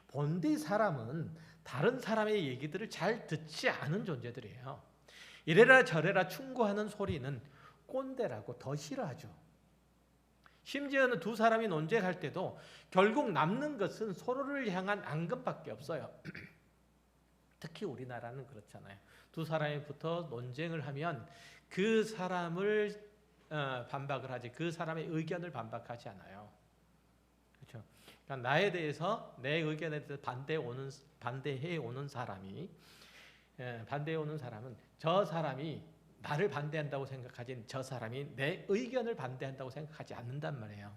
본디 사람은 다른 사람의 얘기들을 잘 듣지 않은 존재들이에요. 이래라 저래라 충고하는 소리는 꼰대라고 더 싫어하죠. 심지어는 두 사람이 논쟁할 때도 결국 남는 것은 서로를 향한 앙금밖에 없어요. 특히 우리나라는 그렇잖아요. 두 사람이 붙어 논쟁을 하면 그 사람을 반박을 하지 그 사람의 의견을 반박하지 않아요. 그렇죠? 그러니까 나에 대해서 내 의견에 대해서 반대해 오는 사람은 저 사람이 나를 반대한다고 생각하지 저 사람이 내 의견을 반대한다고 생각하지 않는단 말이에요.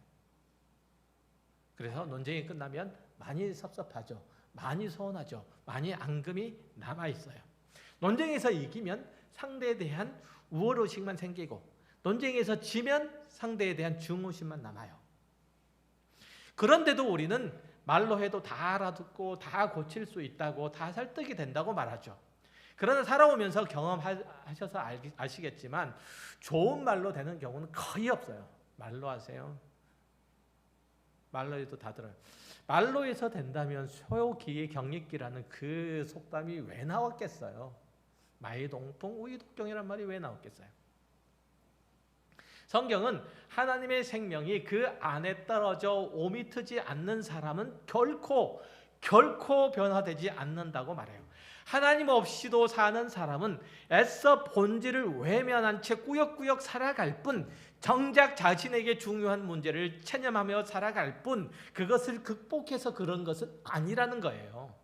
그래서 논쟁이 끝나면 많이 섭섭하죠. 많이 서운하죠. 많이 앙금이 남아있어요. 논쟁에서 이기면 상대에 대한 우월의식만 생기고 논쟁에서 지면 상대에 대한 중의심만 남아요. 그런데도 우리는 말로 해도 다 알아듣고 다 고칠 수 있다고 다 설득이 된다고 말하죠. 그러나 살아오면서 경험하셔서 아시겠지만 좋은 말로 되는 경우는 거의 없어요. 말로 하세요. 말로 해도 다 들어요. 말로 해서 된다면 소요기의 경익기라는 그 속담이 왜 나왔겠어요? 마이동풍 우이독경이란 말이 왜 나왔겠어요? 성경은 하나님의 생명이 그 안에 떨어져 오미 트지 않는 사람은 결코 변화되지 않는다고 말해요. 하나님 없이도 사는 사람은 애써 본질을 외면한 채 꾸역꾸역 살아갈 뿐 정작 자신에게 중요한 문제를 체념하며 살아갈 뿐 그것을 극복해서 그런 것은 아니라는 거예요.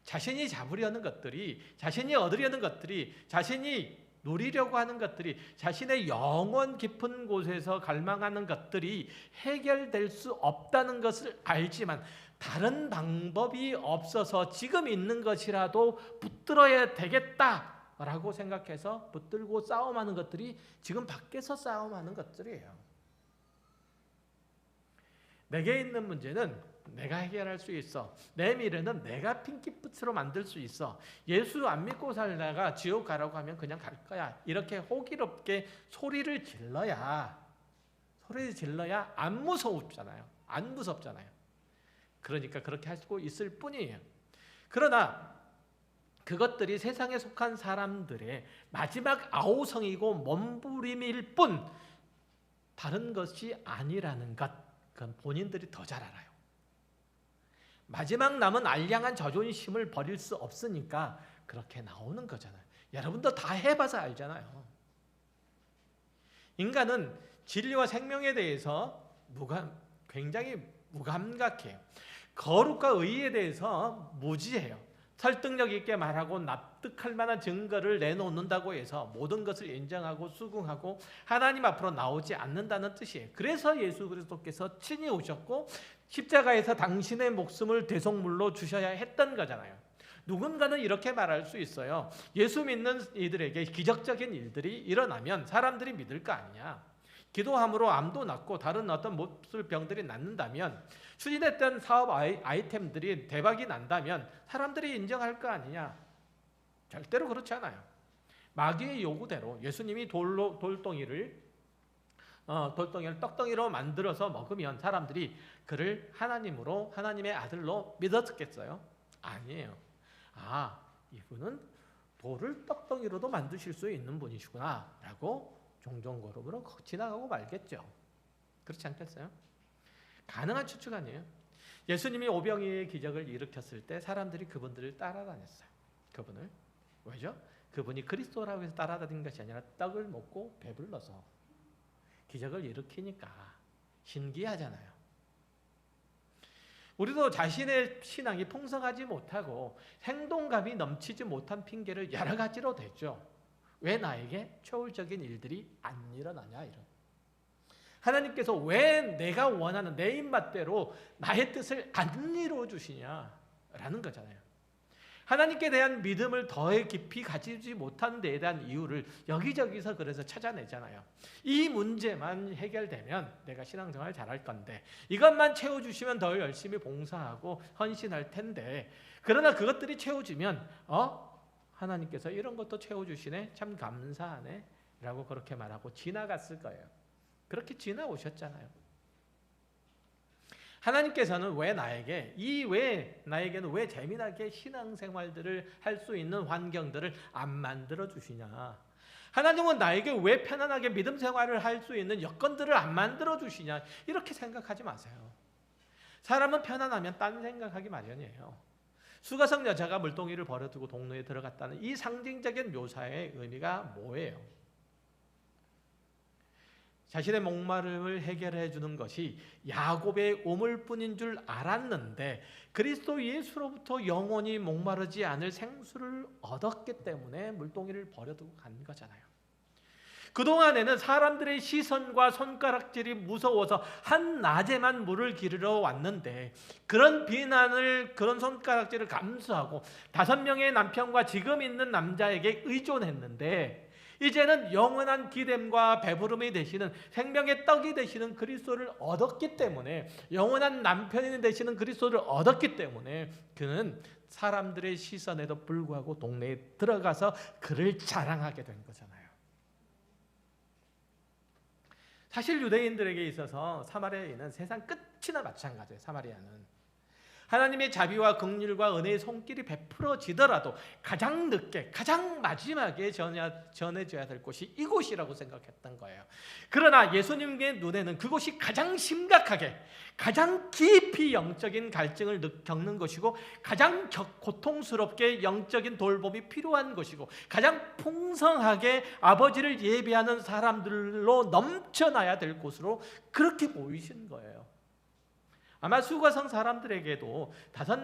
자신이 잡으려는 것들이 자신이 얻으려는 것들이 자신이 누리려고 하는 것들이 자신의 영혼 깊은 곳에서 갈망하는 것들이 해결될 수 없다는 것을 알지만 다른 방법이 없어서 지금 있는 것이라도 붙들어야 되겠다라고 생각해서 붙들고 싸움하는 것들이 지금 밖에서 싸움하는 것들이에요. 내게 있는 문제는 내가 해결할 수 있어. 내 미래는 내가 핑키끝으로 만들 수 있어. 예수 안 믿고 살다가 지옥 가라고 하면 그냥 갈 거야. 이렇게 호기롭게 소리를 질러야 안 무섭잖아요. 안 무섭잖아요. 그러니까 그렇게 하시고 있을 뿐이에요. 그러나 그것들이 세상에 속한 사람들의 마지막 아우성이고 몸부림일 뿐 다른 것이 아니라는 것, 그건 본인들이 더 잘 알아요. 마지막 남은 알량한 자존심을 버릴 수 없으니까 그렇게 나오는 거잖아요. 여러분도 다 해봐서 알잖아요. 인간은 진리와 생명에 대해서 굉장히 무감각해요. 거룩과 의에 대해서 무지해요. 설득력 있게 말하고 납득할 만한 증거를 내놓는다고 해서 모든 것을 인정하고 수긍하고 하나님 앞으로 나오지 않는다는 뜻이에요. 그래서 예수 그리스도께서 친히 오셨고 십자가에서 당신의 목숨을 대속물로 주셔야 했던 거잖아요. 누군가는 이렇게 말할 수 있어요. 예수 믿는 이들에게 기적적인 일들이 일어나면 사람들이 믿을 거 아니냐. 기도함으로 암도 낫고 다른 어떤 몹쓸 병들이 낫는다면 추진했던 사업 아이템들이 대박이 난다면 사람들이 인정할 거 아니냐. 절대로 그렇지 않아요. 마귀의 요구대로 예수님이 돌덩이를 떡덩이로 만들어서 먹으면 사람들이 그를 하나님의 아들로 믿었겠어요? 아니에요. 이분은 돌을 떡덩이로도 만드실 수 있는 분이시구나 라고 종종거름으로 지나가고 말겠죠. 그렇지 않겠어요? 가능한 추측 아니에요. 예수님이 오병이의 기적을 일으켰을 때 사람들이 그분들을 따라다녔어요. 그분을. 왜죠? 그분이 그리스도라고 해서 따라다닌 것이 아니라 떡을 먹고 배불러서 기적을 일으키니까 신기하잖아요. 우리도 자신의 신앙이 풍성하지 못하고 행동감이 넘치지 못한 핑계를 여러 가지로 대죠. 왜 나에게 초월적인 일들이 안 일어나냐 이런. 하나님께서 왜 내가 원하는 내 입맛대로 나의 뜻을 안 이루어 주시냐라는 거잖아요. 하나님께 대한 믿음을 더 깊이 가지지 못한 데에 대한 이유를 여기저기서 그래서 찾아내잖아요. 이 문제만 해결되면 내가 신앙생활 잘할 건데, 이것만 채워주시면 더 열심히 봉사하고 헌신할 텐데, 그러나 그것들이 채워지면 하나님께서 이런 것도 채워주시네, 참 감사하네 라고 그렇게 말하고 지나갔을 거예요. 그렇게 지나오셨잖아요. 하나님께서는 왜 나에게는 왜 재미나게 신앙생활들을 할 수 있는 환경들을 안 만들어 주시냐? 하나님은 나에게 왜 편안하게 믿음 생활을 할 수 있는 여건들을 안 만들어 주시냐? 이렇게 생각하지 마세요. 사람은 편안하면 딴 생각하기 마련이에요. 수가성 여자가 물동이를 버려두고 동로에 들어갔다는 이 상징적인 묘사의 의미가 뭐예요? 자신의 목마름을 해결해 주는 것이 야곱의 우물뿐인 줄 알았는데 그리스도 예수로부터 영원히 목마르지 않을 생수를 얻었기 때문에 물동이를 버려두고 간 거잖아요. 그동안에는 사람들의 시선과 손가락질이 무서워서 한낮에만 물을 기르러 왔는데 그런 비난을, 그런 손가락질을 감수하고 5명의 남편과 지금 있는 남자에게 의존했는데 이제는 영원한 기쁨과 배부름이 되시는 생명의 떡이 되시는 그리스도를 얻었기 때문에, 영원한 남편이 되시는 그리스도를 얻었기 때문에 그는 사람들의 시선에도 불구하고 동네에 들어가서 그를 자랑하게 된 거잖아요. 사실 유대인들에게 있어서 사마리아인은 세상 끝이나 마찬가지예요. 사마리아는 하나님의 자비와 긍휼과 은혜의 손길이 베풀어지더라도 가장 늦게, 가장 마지막에 전해져야 될 곳이 이곳이라고 생각했던 거예요. 그러나 예수님의 눈에는 그곳이 가장 심각하게, 가장 깊이 영적인 갈증을 겪는 것이고 가장 고통스럽게 영적인 돌봄이 필요한 것이고 가장 풍성하게 아버지를 예배하는 사람들로 넘쳐나야 될 곳으로 그렇게 보이신 거예요. 아마 수가성 사람들에게도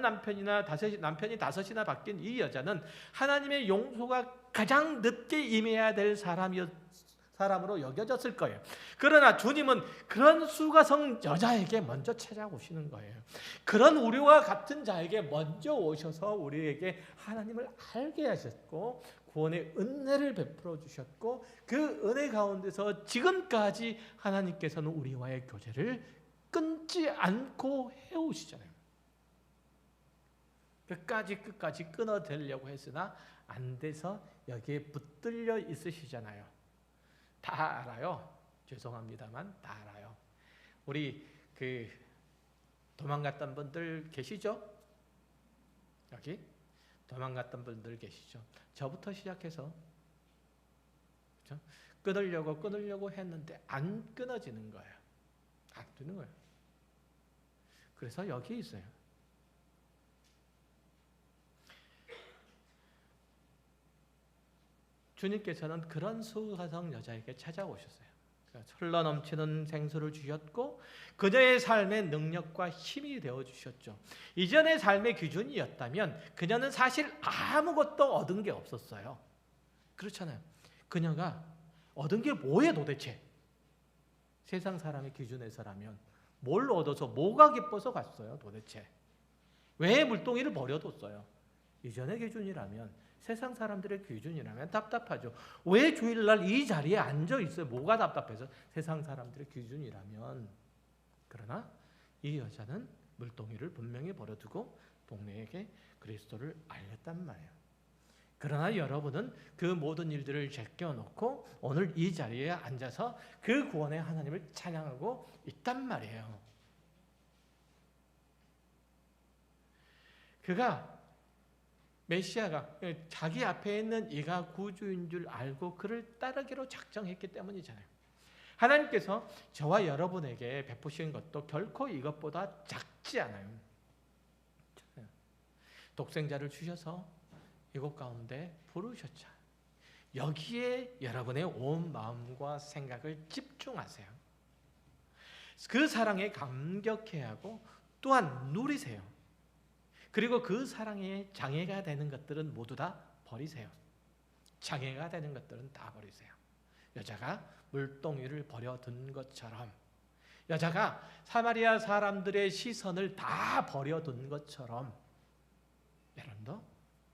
남편이 5이나 바뀐 이 여자는 하나님의 용서가 가장 늦게 임해야 될 사람으로 여겨졌을 거예요. 그러나 주님은 그런 수가성 여자에게 먼저 찾아오시는 거예요. 그런 우리와 같은 자에게 먼저 오셔서 우리에게 하나님을 알게 하셨고 구원의 은혜를 베풀어 주셨고 그 은혜 가운데서 지금까지 하나님께서는 우리와의 교제를 끊지 않고 해오시잖아요. 끝까지 끊어내려고 했으나 안 돼서 여기에 붙들려 있으시잖아요. 다 알아요. 죄송합니다만 다 알아요. 우리 도망갔던 분들 계시죠? 여기 도망갔던 분들 계시죠? 저부터 시작해서 그렇죠? 끊으려고 했는데 안 끊어지는 거예요. 안 되는 거예요. 그래서 여기 있어요. 주님께서는 그런 수가성 여자에게 찾아오셨어요. 흘러넘치는 생수를 주셨고 그녀의 삶의 능력과 힘이 되어주셨죠. 이전의 삶의 기준이었다면 그녀는 사실 아무것도 얻은 게 없었어요. 그렇잖아요. 그녀가 얻은 게 뭐예요 도대체? 세상 사람의 기준에서라면 뭘 얻어서 뭐가 기뻐서 갔어요 도대체? 왜 물동이를 버려뒀어요? 이전의 기준이라면, 세상 사람들의 기준이라면 답답하죠. 왜 주일날 이 자리에 앉아있어요? 뭐가 답답해서? 세상 사람들의 기준이라면. 그러나 이 여자는 물동이를 분명히 버려두고 동네에게 그리스도를 알렸단 말이에요. 그러나 여러분은 그 모든 일들을 제껴놓고 오늘 이 자리에 앉아서 그 구원의 하나님을 찬양하고 있단 말이에요. 메시아가 자기 앞에 있는 이가 구주인 줄 알고 그를 따르기로 작정했기 때문이잖아요. 하나님께서 저와 여러분에게 베푸신 것도 결코 이것보다 작지 않아요. 독생자를 주셔서 이곳 가운데 부르셨죠. 여기에 여러분의 온 마음과 생각을 집중하세요. 그 사랑에 감격해야 하고 또한 누리세요. 그리고 그 사랑에 장애가 되는 것들은 모두 다 버리세요. 장애가 되는 것들은 다 버리세요. 여자가 물동이를 버려둔 것처럼, 여자가 사마리아 사람들의 시선을 다 버려둔 것처럼 여러분도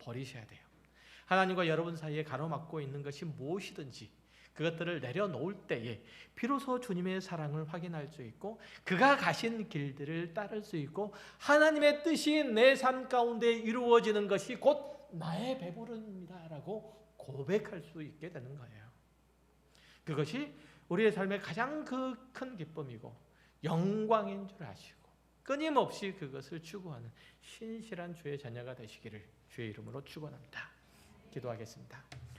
버리셔야 돼요. 하나님과 여러분 사이에 가로막고 있는 것이 무엇이든지 그것들을 내려놓을 때에 비로소 주님의 사랑을 확인할 수 있고 그가 가신 길들을 따를 수 있고 하나님의 뜻이 내 삶 가운데 이루어지는 것이 곧 나의 배부름이다라고 고백할 수 있게 되는 거예요. 그것이 우리의 삶의 가장 큰 기쁨이고 영광인 줄 아시고 끊임없이 그것을 추구하는 신실한 주의 자녀가 되시기를 주의 이름으로 축원합니다. 기도하겠습니다.